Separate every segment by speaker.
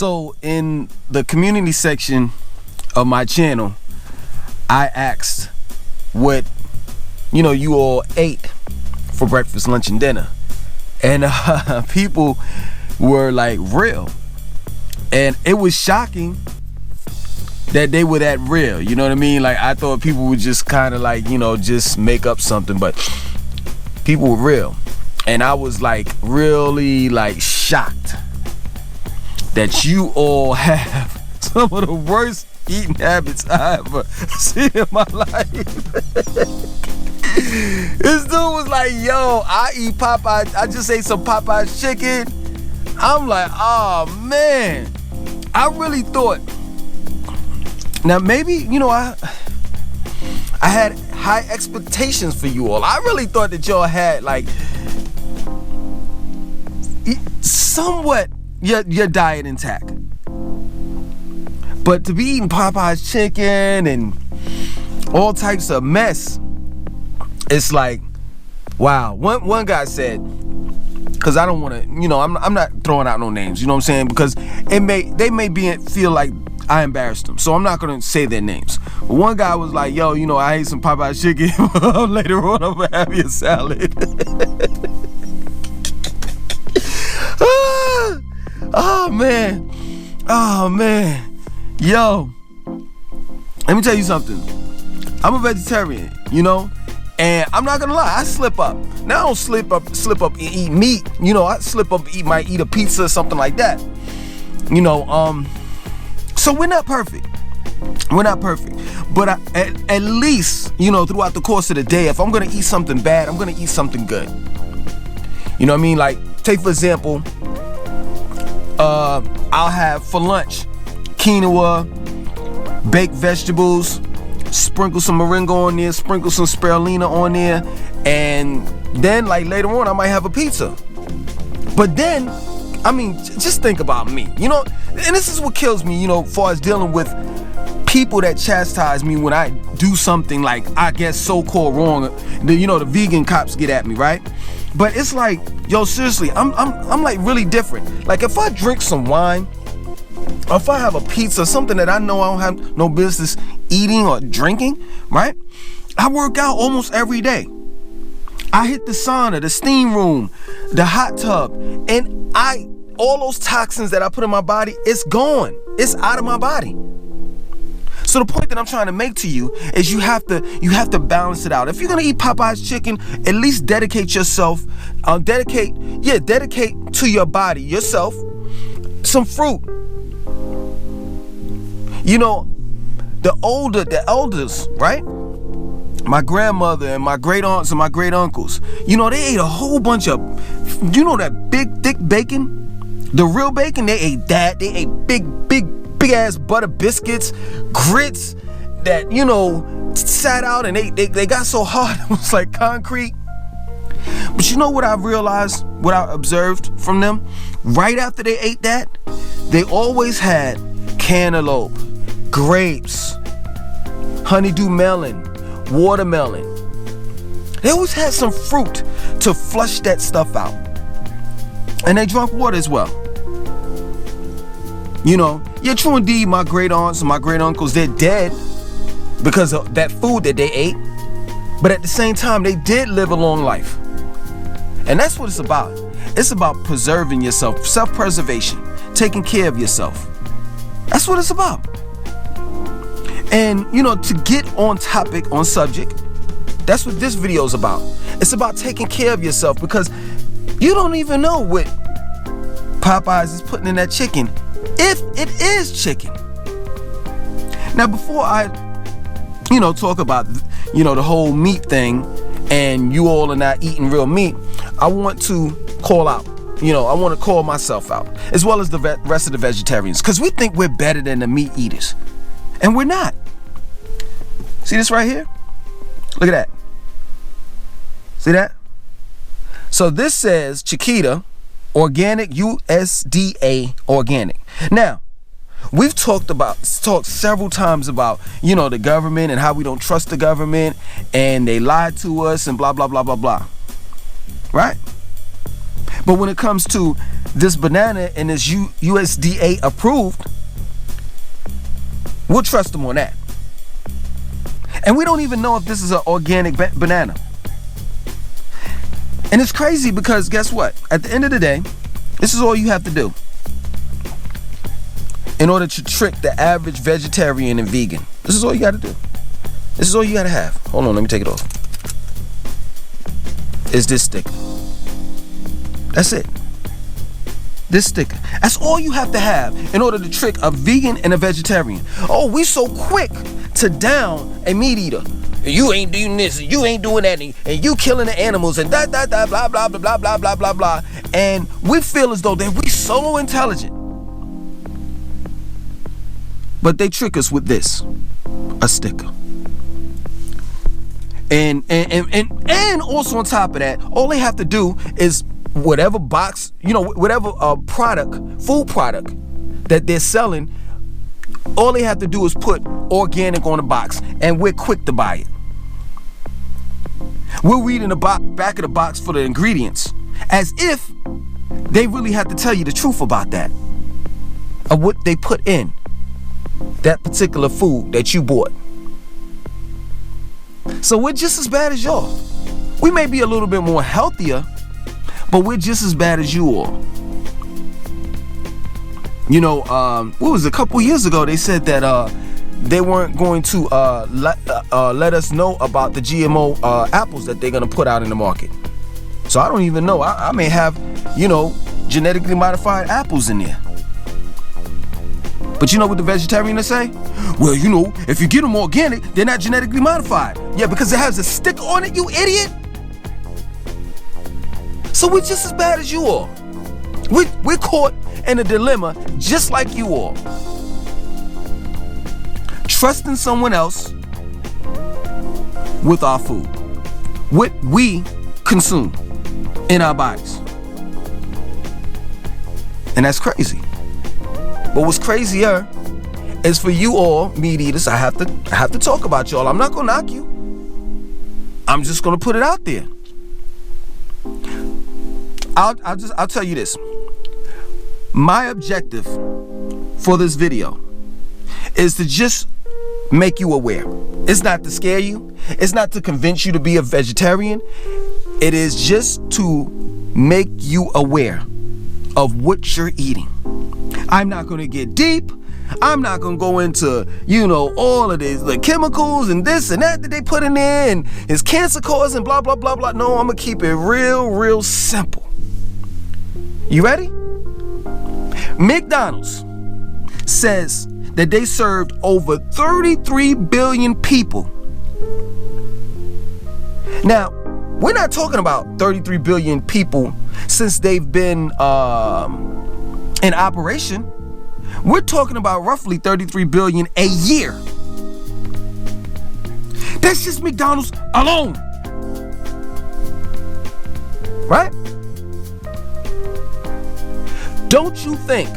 Speaker 1: So in the community section of my channel, I asked what you all ate for breakfast, lunch, and dinner, and people were like real, and it was shocking that they were that real. You know what I mean? Like, I thought people would just kind of like just make up something, but people were real, and I was like really like shocked that you all have some of the worst eating habits I ever seen in my life. This dude was like, yo, I eat Popeyes. I just ate some Popeyes chicken. I'm like, oh man. I really thought, now maybe, I had high expectations for you all. I really thought that y'all had like somewhat your diet intact. But to be eating Popeye's chicken and all types of mess, it's like, wow. One guy said, because I don't want to, I'm not throwing out no names, you know what I'm saying? Because they may feel like I embarrassed them, so I'm not gonna say their names. But one guy was like, yo, I ate some Popeye's chicken. Later on, I'm gonna have your salad. Oh man. Yo, let me tell you something. I'm a vegetarian, and I'm not gonna lie, I slip up. Now I don't slip up and eat meat. I slip up and might eat a pizza or something like that. So we're not perfect. But at least, throughout the course of the day, if I'm gonna eat something bad, I'm gonna eat something good. You know what I mean? Like, take for example, I'll have for lunch quinoa, baked vegetables, sprinkle some moringa on there, sprinkle some spirulina on there, and then like later on I might have a pizza. But then, just think about me, and this is what kills me, as far as dealing with people that chastise me when I do something like, I guess, so-called wrong. The vegan cops get at me, right? But it's like, yo, seriously, I'm like really different. Like, if I drink some wine, or if I have a pizza, something that I know I don't have no business eating or drinking, right? I work out almost every day. I hit the sauna, the steam room, the hot tub, and all those toxins that I put in my body, it's gone. It's out of my body. So the point that I'm trying to make to you is you have to balance it out. If you're gonna eat Popeye's chicken, at least dedicate yourself, dedicate to your body, yourself, some fruit. The elders, right? My grandmother and my great aunts and my great uncles, they ate a whole bunch of, that big thick bacon, the real bacon. They ate that. They ate big ass butter biscuits, grits that sat out, and they got so hard it was like concrete. But you know what I realized, what I observed from them? Right after they ate that, they always had cantaloupe, grapes, honeydew melon, watermelon. They always had some fruit to flush that stuff out. And they drank water as well. Yeah, true indeed, my great aunts and my great uncles, they're dead because of that food that they ate. But at the same time, they did live a long life. And that's what it's about. It's about preserving yourself, self-preservation, taking care of yourself. That's what it's about. And, to get on topic, on subject, that's what this video is about. It's about taking care of yourself, because you don't even know what Popeyes is putting in that chicken, if it is chicken. Now, before I, talk about, the whole meat thing, and you all are not eating real meat, I want to call out. I want to call myself out, as well as the rest of the vegetarians, because we think we're better than the meat eaters, and we're not. See this right here? Look at that. See that? So this says Chiquita Organic, USDA Organic. Now, we've talked several times about, the government and how we don't trust the government and they lied to us and blah, blah, blah, blah, blah. Right? But when it comes to this banana and it's USDA approved, we'll trust them on that. And we don't even know if this is an organic banana. And it's crazy because guess what? At the end of the day, this is all you have to do in order to trick the average vegetarian and vegan. This is all you got to do. This is all you got to have. Hold on, let me take it off. Is this sticker. That's it. This sticker. That's all you have to have in order to trick a vegan and a vegetarian. Oh, we so quick to down a meat eater. You ain't doing this, and you ain't doing that, and you killing the animals, and blah, blah, blah, blah, blah, blah, blah, blah, blah, blah. And we feel as though that we so intelligent. But they trick us with this, a sticker. And also on top of that, all they have to do is whatever box, whatever food product that they're selling, all they have to do is put organic on the box, and we're quick to buy it. We'll read in the back of the box for the ingredients, as if they really have to tell you the truth about that, of what they put in that particular food that you bought. So we're just as bad as y'all. We may be a little bit more healthier, but we're just as bad as you all. What was it, a couple years ago, they said that they weren't going to let us know about the GMO apples that they're going to put out in the market. So I don't even know. I may have, genetically modified apples in there. But you know what the vegetarians say? Well, if you get them organic, they're not genetically modified. Yeah, because it has a sticker on it, you idiot. So we're just as bad as you all. We're caught in a dilemma just like you all. Trusting someone else with our food. What we consume in our bodies. And that's crazy. But what's crazier is for you all meat eaters, I have to talk about y'all. I'm not gonna knock you. I'm just gonna put it out there. I'll tell you this. My objective for this video is to just make you aware. It's not to scare you. It's not to convince you to be a vegetarian. It is just to make you aware of what you're eating. I'm not going to get deep. I'm not going to go into, all of this, the chemicals and this and that they put in there and it's cancer causing, blah, blah, blah, blah. No, I'm going to keep it real simple. You ready? McDonald's says that they served over 33 billion people. Now, we're not talking about 33 billion people since they've been in operation. We're talking about roughly 33 billion a year. That's just McDonald's alone. Right? Don't you think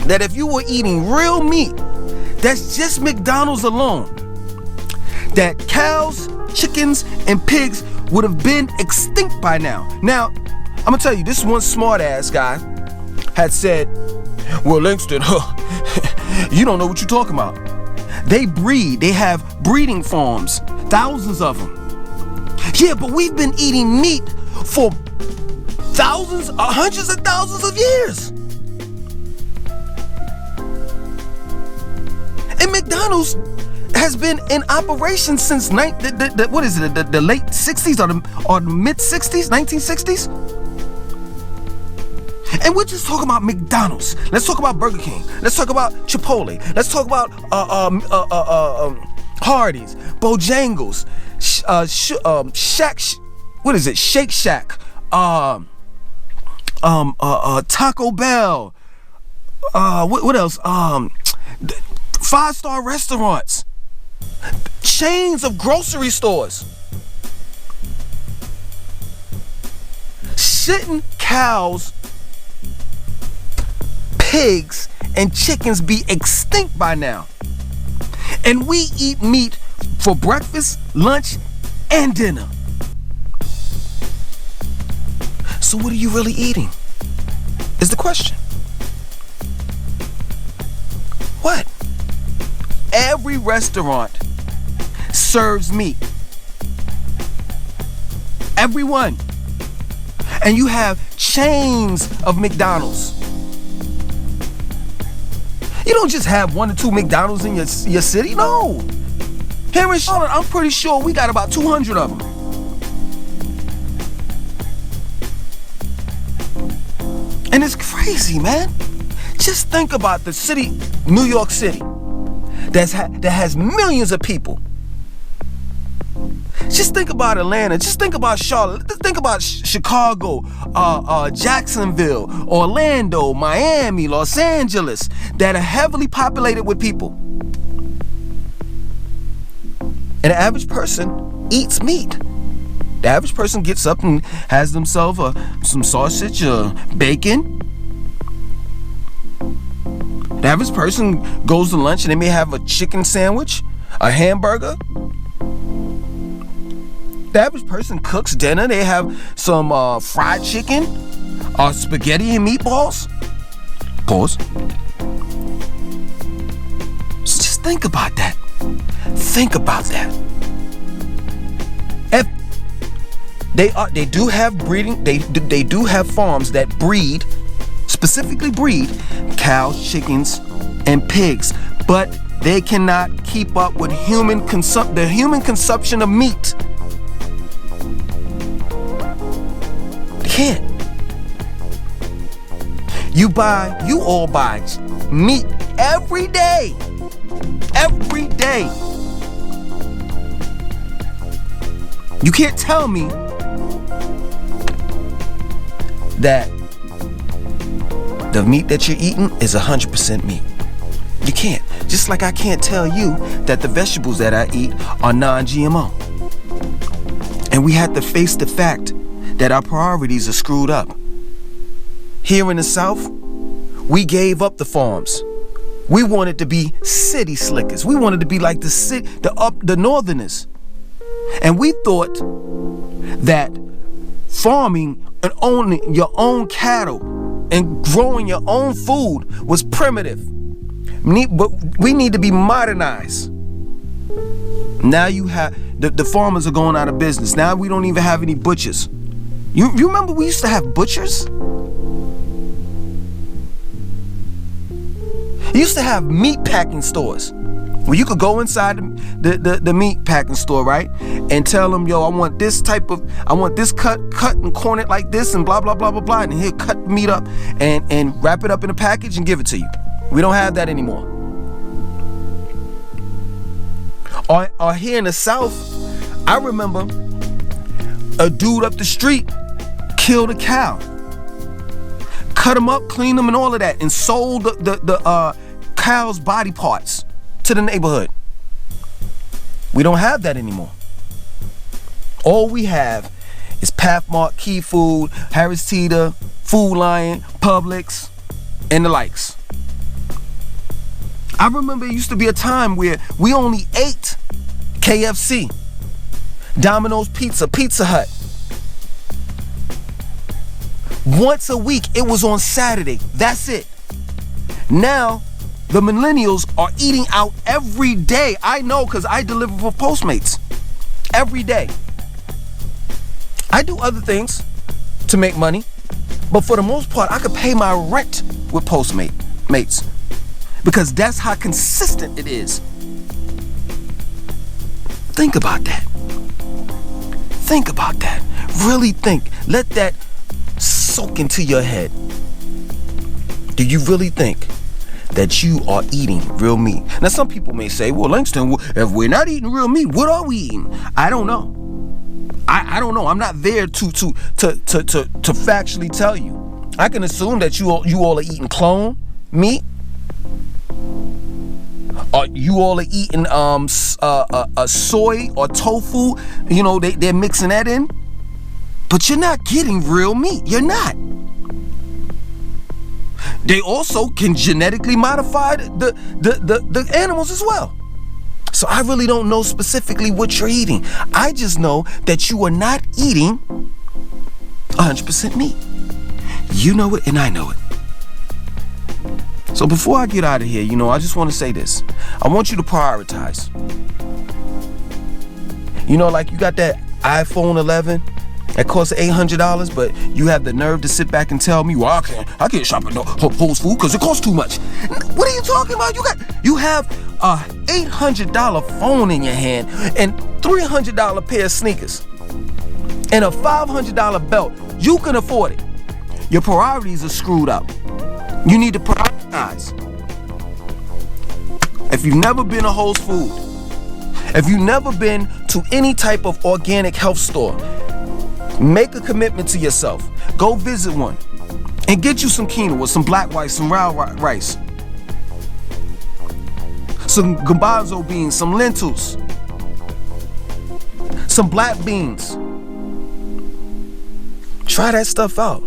Speaker 1: that if you were eating real meat, that's just McDonald's alone, that cows, chickens, and pigs would have been extinct by now? Now, I'm gonna tell you, this one smart ass guy had said, well, Langston, you don't know what you're talking about. They breed, they have breeding farms, thousands of them. Yeah, but we've been eating meat for thousands, hundreds of thousands of years. And McDonald's has been in operation since the late 60s or the mid 60s, 1960s. And we're just talking about McDonald's. Let's talk about Burger King. Let's talk about Chipotle. Let's talk about Hardee's, Bojangles, Shake Shack, Taco Bell. What else? 5-star restaurants, chains of grocery stores. Shouldn't cows, pigs, and chickens be extinct by now? And we eat meat for breakfast, lunch, and dinner. So what are you really eating? is the question. What? Every restaurant serves meat. Everyone. And you have chains of McDonald's. You don't just have 1 or 2 McDonald's in your city. No. Here in Charlotte, I'm pretty sure we got about 200 of them. And it's crazy, man. Just think about the city, New York City, that has millions of people. Just think about Atlanta. Just think about Charlotte. Just think about Chicago, Jacksonville, Orlando, Miami, Los Angeles, that are heavily populated with people. And the average person eats meat. The average person gets up and has themselves some sausage, bacon. The average person goes to lunch and they may have a chicken sandwich, a hamburger. The average person cooks dinner. They have some fried chicken, spaghetti and meatballs. Pause. So just think about that. Think about that. If they do have breeding, they do have farms that breed, specifically breed cows, chickens, and pigs, but they cannot keep up with the human consumption of meat. They can't. You all buy meat every day. Every day. You can't tell me that the meat that you're eating is 100% meat. You can't. Just like I can't tell you that the vegetables that I eat are non-GMO. And we have to face the fact that our priorities are screwed up. Here in the South, we gave up the farms. We wanted to be city slickers. We wanted to be like the Northerners. And we thought that farming and owning your own cattle and growing your own food was primitive. But we need to be modernized. Now you have the farmers are going out of business. Now we don't even have any butchers. You remember we used to have butchers? You used to have meat packing stores where you could go inside the meat packing store, right? And tell them, yo, I want this cut and corn it like this and blah, blah, blah, blah, blah. And he'll cut the meat up and wrap it up in a package and give it to you. We don't have that anymore. Or here in the South, I remember a dude up the street killed a cow, cut him up, cleaned him and all of that, and sold the cow's body parts to the neighborhood. We don't have that anymore. All we have is Pathmark, Key Food, Harris Teeter, Food Lion, Publix, and the likes. I remember it used to be a time where we only ate KFC, Domino's Pizza, Pizza Hut. Once a week, it was on Saturday. That's it. Now, the millennials are eating out every day. I know because I deliver for Postmates every day. I do other things to make money, but for the most part, I could pay my rent with Postmates because that's how consistent it is. Think about that. Think about that. Really think. Let that soak into your head. Do you really think that you are eating real meat? Now, some people may say, well, Langston, if we're not eating real meat, what are we eating? I don't know. I don't know. I'm not there to factually tell you. I can assume that you all are eating clone meat. Or you all are eating soy or tofu. You know, they're mixing that in. But you're not getting real meat. You're not. They also can genetically modify the animals as well. So I really don't know specifically what you're eating. I just know that you are not eating 100% meat. You know it and I know it. So before I get out of here, you know, I just want to say this. I want you to prioritize. You know, like you got that iPhone 11 that costs $800, but you have the nerve to sit back and tell me, well, I can't shop at Whole Foods because it costs too much. What are you talking about? You have a $800 phone in your hand and $300 pair of sneakers and a $500 belt. You can afford it. Your priorities are screwed up. You need to prioritize. If you've never been to Whole Foods, if you've never been to any type of organic health store, make a commitment to yourself. Go visit one and get you some quinoa, some black rice, some round rice, some garbanzo beans, some lentils, some black beans. Try that stuff out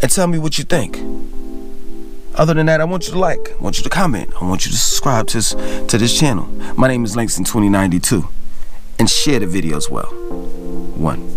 Speaker 1: and tell me what you think. Other than that, I want you to like, I want you to comment, I want you to subscribe to this channel. My name is Langston 2092, and share the video as well. 1.